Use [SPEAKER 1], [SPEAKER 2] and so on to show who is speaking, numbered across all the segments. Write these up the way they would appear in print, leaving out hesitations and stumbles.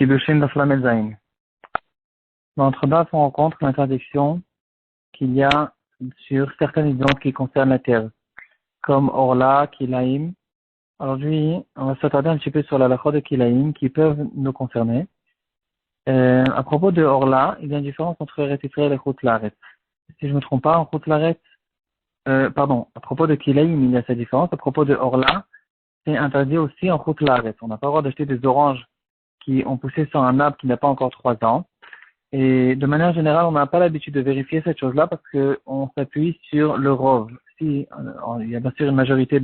[SPEAKER 1] Kiddushin de Flamet Zain. Dans notre base, on rencontre l'interdiction qu'il y a sur certaines exemples qui concernent la terre, comme Orla, Kilaïm. Aujourd'hui, on va s'attarder un petit peu sur la halakha de Kilaïm qui peuvent nous concerner. À propos de Orla, il y a une différence entre Eretz Israël et Chutz La'aretz. Si je ne me trompe pas, en Chutz La'aretz, à propos de Kilaïm, il y a cette différence. À propos de Orla, c'est interdit aussi en Chutz La'aretz. On n'a pas le droit d'acheter des oranges qui ont poussé sur un arbre qui n'a pas encore 3 ans. Et de manière générale, on n'a pas l'habitude de vérifier cette chose-là parce qu'on s'appuie sur le rov. Si, il y a bien sûr une majorité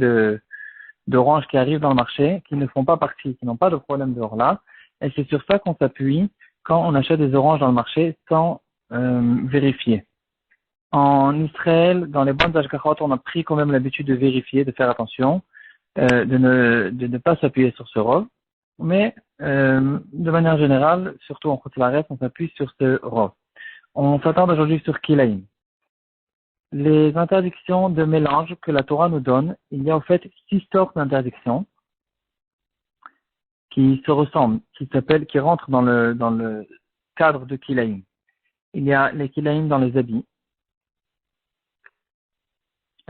[SPEAKER 1] d'oranges qui arrivent dans le marché, qui ne font pas partie, qui n'ont pas de problème de Orla. Et c'est sur ça qu'on s'appuie quand on achète des oranges dans le marché sans vérifier. En Israël, dans les bonnes ashgachot, on a pris quand même l'habitude de vérifier, de faire attention, de ne pas s'appuyer sur ce rov. Mais de manière générale, surtout en Chutz La'aretz, on s'appuie sur ce rov. On s'attarde aujourd'hui sur Kilaïm. Les interdictions de mélange que la Torah nous donne, il y a en fait 6 sortes d'interdictions qui se ressemblent, qui rentrent dans le cadre de Kilaïm. Il y a les Kilaïm dans les habits,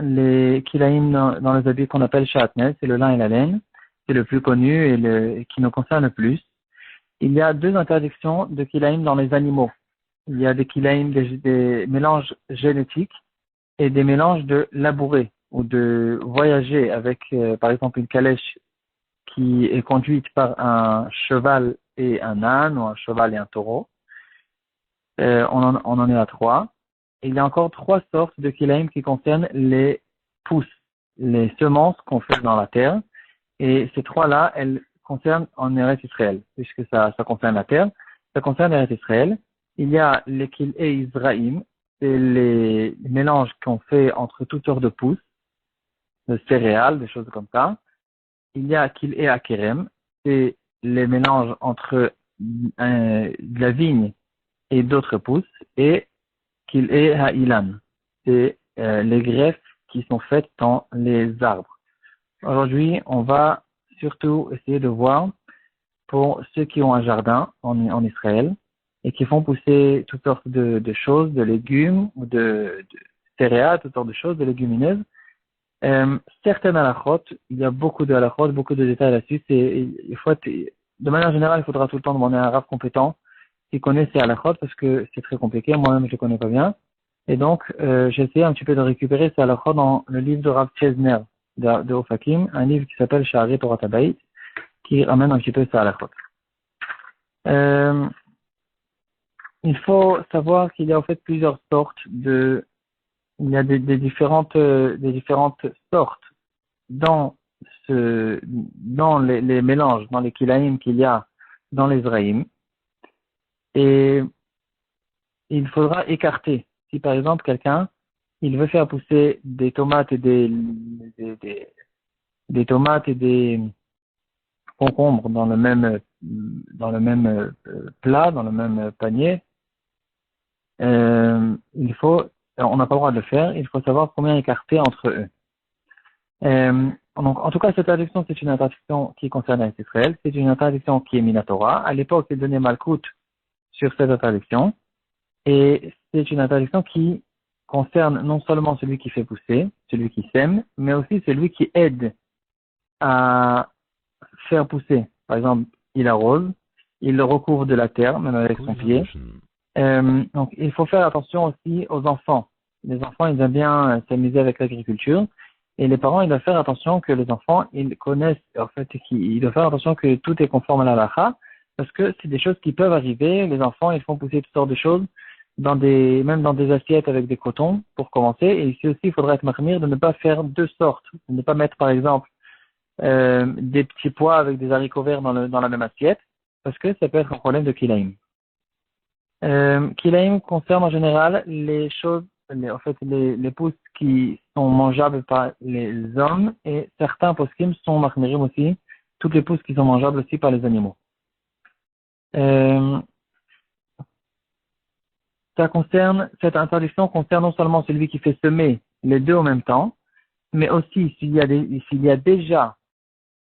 [SPEAKER 1] les Kilaïm dans les habits qu'on appelle Shatnez, c'est le lin et la laine, c'est le plus connu et qui nous concerne le plus. Il y a 2 interdictions de Kilaïm dans les animaux. Il y a des Kilaïm, des mélanges génétiques et des mélanges de labourer ou de voyager avec, par exemple, une calèche qui est conduite par un cheval et un âne ou un cheval et un taureau. On en est à 3. Il y a encore 3 sortes de Kilaïm qui concernent les pousses, les semences qu'on fait dans la terre. Et ces 3-là, elles concernent en Eretz Israël, puisque ça concerne la terre, ça concerne Eretz Israël. Il y a les Kil'e Izraïm, c'est les mélanges qu'on fait entre toutes sortes de pousses, de céréales, des choses comme ça. Il y a Kil'e Akerem, c'est les mélanges entre de la vigne et d'autres pousses. Et Kil'e Ha'ilan, c'est les greffes qui sont faites dans les arbres. Aujourd'hui, on va surtout essayer de voir pour ceux qui ont un jardin en Israël et qui font pousser toutes sortes de choses, de légumes ou de céréales, toutes sortes de choses, de légumineuses. Certaines halachot, il y a beaucoup de halachot, beaucoup de détails là-dessus. De manière générale, il faudra tout le temps demander à un rav compétent qui connaît ces halachot parce que c'est très compliqué. Moi-même, je ne les connais pas bien. Et donc, j'ai essayé un petit peu de récupérer ces halachot dans le livre de Rav Chesner de Ofakim, un livre qui s'appelle Sha'arei Torah Habayit, qui ramène un petit peu ça à la faute. Il faut savoir qu'il y a en fait plusieurs sortes il y a des différentes sortes dans les mélanges, dans les kilaïm qu'il y a dans les zraïm. Et il faudra écarter. Si par exemple quelqu'un, il veut faire pousser des tomates et des tomates et des concombres dans le même plat, dans le même panier, on n'a pas le droit de le faire, il faut savoir combien écarter entre eux. Donc, en tout cas, cette interdiction, c'est une interdiction qui concerne Israël, c'est une interdiction qui est Minatora. À l'époque, il donnait Malkout sur cette interdiction, et c'est une interdiction qui concerne non seulement celui qui fait pousser, celui qui sème, mais aussi celui qui aide à faire pousser. Par exemple, il arrose, il le recouvre de la terre, même avec son pied. Donc, il faut faire attention aussi aux enfants. Les enfants, ils aiment bien s'amuser avec l'agriculture. Et les parents, ils doivent faire attention que les enfants, ils connaissent, en fait, ils doivent faire attention que tout est conforme à la halakha, parce que c'est des choses qui peuvent arriver. Les enfants, ils font pousser toutes sortes de choses, même dans des assiettes avec des cotons, pour commencer. Et ici aussi, il faudrait être mahmir de ne pas faire 2 sortes. De ne pas mettre, par exemple, des petits pois avec des haricots verts dans la même assiette, parce que ça peut être un problème de kilaïm. Kilaïm concerne en général les choses, les pousses qui sont mangeables par les hommes, et certains poskim sont mahmirim aussi, toutes les pousses qui sont mangeables aussi par les animaux. Cette interdiction concerne non seulement celui qui fait semer les 2 en même temps, mais aussi s'il y a déjà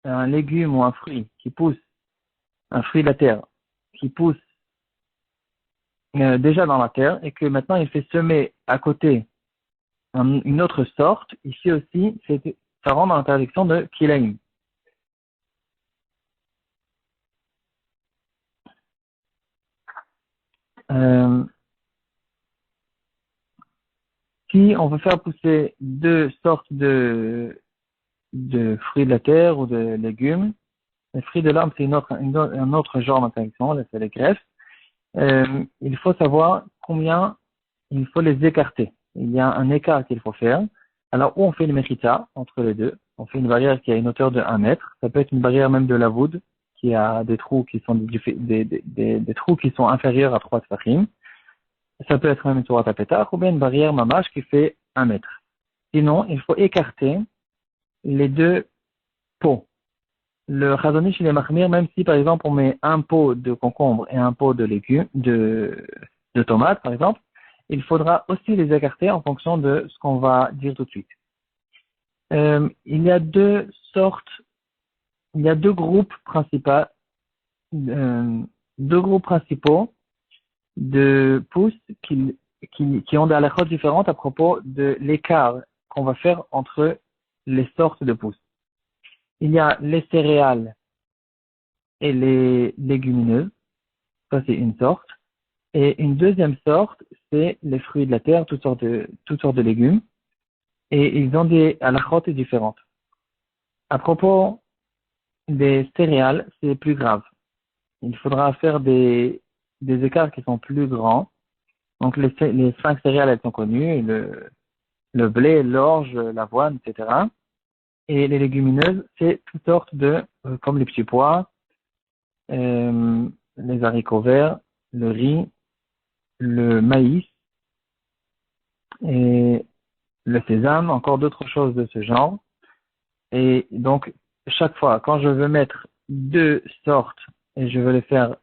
[SPEAKER 1] un légume ou un fruit qui pousse, un fruit de la terre, qui pousse déjà dans la terre et que maintenant il fait semer à côté une autre sorte, ici aussi, ça rentre dans l'interdiction de kilaim. Euh, Si on veut faire pousser deux sortes de fruits de la terre ou de légumes, les fruits de l'arbre, c'est un autre genre d'interdiction, là, c'est les greffes. Il faut savoir combien il faut les écarter. Il y a un écart qu'il faut faire. Alors, où on fait une mechita entre les deux, on fait une barrière qui a une hauteur de 1 mètre. Ça peut être une barrière même de la voûte, qui a des trous qui sont des trous qui sont inférieurs à 3 tfachim. Ça peut être même une tour à ou bien une barrière mamache qui fait 1 mètre. Sinon, il faut écarter les deux pots. Le Chazon Ish, il est mahmir, même si par exemple on met un pot de concombre et un pot de légumes, de tomates par exemple, il faudra aussi les écarter en fonction de ce qu'on va dire tout de suite. Il y a deux sortes, il y a deux groupes principaux, deux groupes principaux de pousses qui ont des halakhot différentes à propos de l'écart qu'on va faire entre les sortes de pousses. Il y a les céréales et les légumineuses, ça c'est une sorte. Et une deuxième sorte, c'est les fruits de la terre, toutes sortes de légumes. Et ils ont des halakhot différentes. À propos des céréales, c'est plus grave. Il faudra faire des écarts qui sont plus grands. Donc les 5 céréales, elles sont connues, le blé, l'orge, l'avoine, etc. Et les légumineuses, c'est toutes sortes comme les petits pois, les haricots verts, le riz, le maïs et le sésame, encore d'autres choses de ce genre. Et donc, chaque fois, quand je veux mettre deux sortes et je veux les faire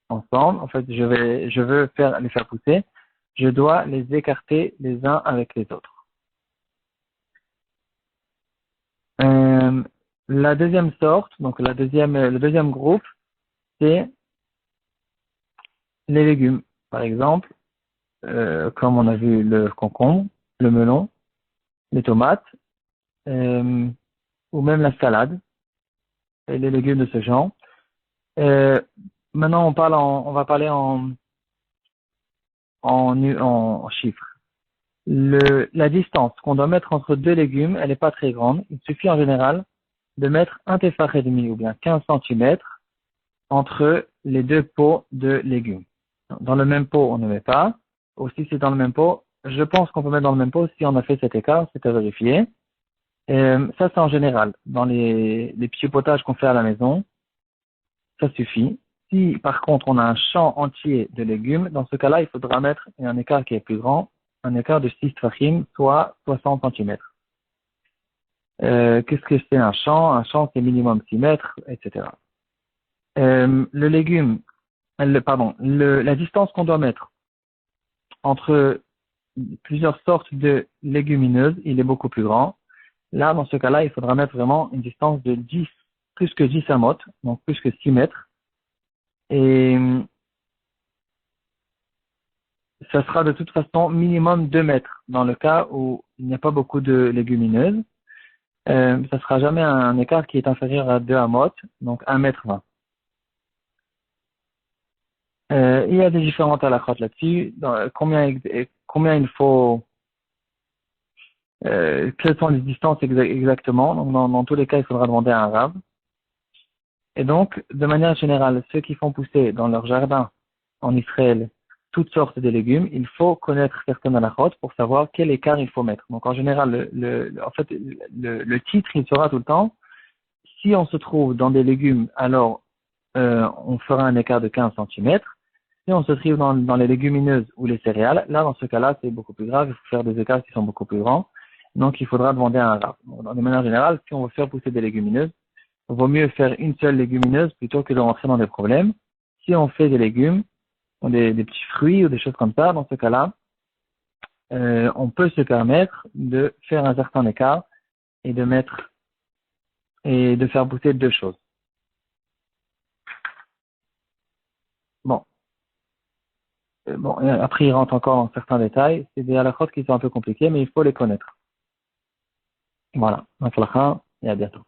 [SPEAKER 1] ensemble, en fait, je veux les faire pousser, je dois les écarter les uns avec les autres. Euh, la deuxième sorte, donc le deuxième groupe, c'est les légumes. Par exemple, comme on a vu le concombre, le melon, les tomates, euh, ou même la salade, et les légumes de ce genre. Euh, Maintenant, on va parler en chiffres. La distance qu'on doit mettre entre deux légumes, elle n'est pas très grande. Il suffit en général de mettre un tefach et demi ou bien 15 centimètres entre les deux pots de légumes. Dans le même pot, on ne met pas. Ou si c'est dans le même pot, je pense qu'on peut mettre dans le même pot si on a fait cet écart, c'est à vérifier. Ça, c'est en général. Dans les petits potages qu'on fait à la maison, ça suffit. Si, par contre, on a un champ entier de légumes, dans ce cas-là, il faudra mettre un écart qui est plus grand, un écart de 6 tfachim, soit 60 centimètres. Qu'est-ce que c'est un champ? Un champ, c'est minimum 6 mètres, etc. Le légume, la distance qu'on doit mettre entre plusieurs sortes de légumineuses, il est beaucoup plus grand. Là, dans ce cas-là, il faudra mettre vraiment une distance de 10, plus que 10 amot, donc plus que 6 mètres. Et ça sera de toute façon minimum 2 mètres dans le cas où il n'y a pas beaucoup de légumineuses. Ça sera jamais un écart qui est inférieur à 2 amot, donc 1 mètre 20. Il y a des différentes halakhot là-dessus. Combien il faut, quelles sont les distances exactement. Donc, dans tous les cas, il faudra demander à un rave. Et donc, de manière générale, ceux qui font pousser dans leur jardin en Israël toutes sortes de légumes, il faut connaître certaines halakhot pour savoir quel écart il faut mettre. Donc, en général, le titre, il sera tout le temps. Si on se trouve dans des légumes, alors on fera un écart de 15 centimètres. Si on se trouve dans les légumineuses ou les céréales, là, dans ce cas-là, c'est beaucoup plus grave. Il faut faire des écarts qui sont beaucoup plus grands. Donc, il faudra demander à un rave. De manière générale, si on veut faire pousser des légumineuses, il vaut mieux faire une seule légumineuse plutôt que de rentrer dans des problèmes. Si on fait des légumes, ou des petits fruits ou des choses comme ça, dans ce cas-là, on peut se permettre de faire un certain écart et de faire pousser deux choses. Bon, et après, il rentre encore dans certains détails. C'est des halakhot qui sont un peu compliqués, mais il faut les connaître. Voilà. Donc, et à bientôt.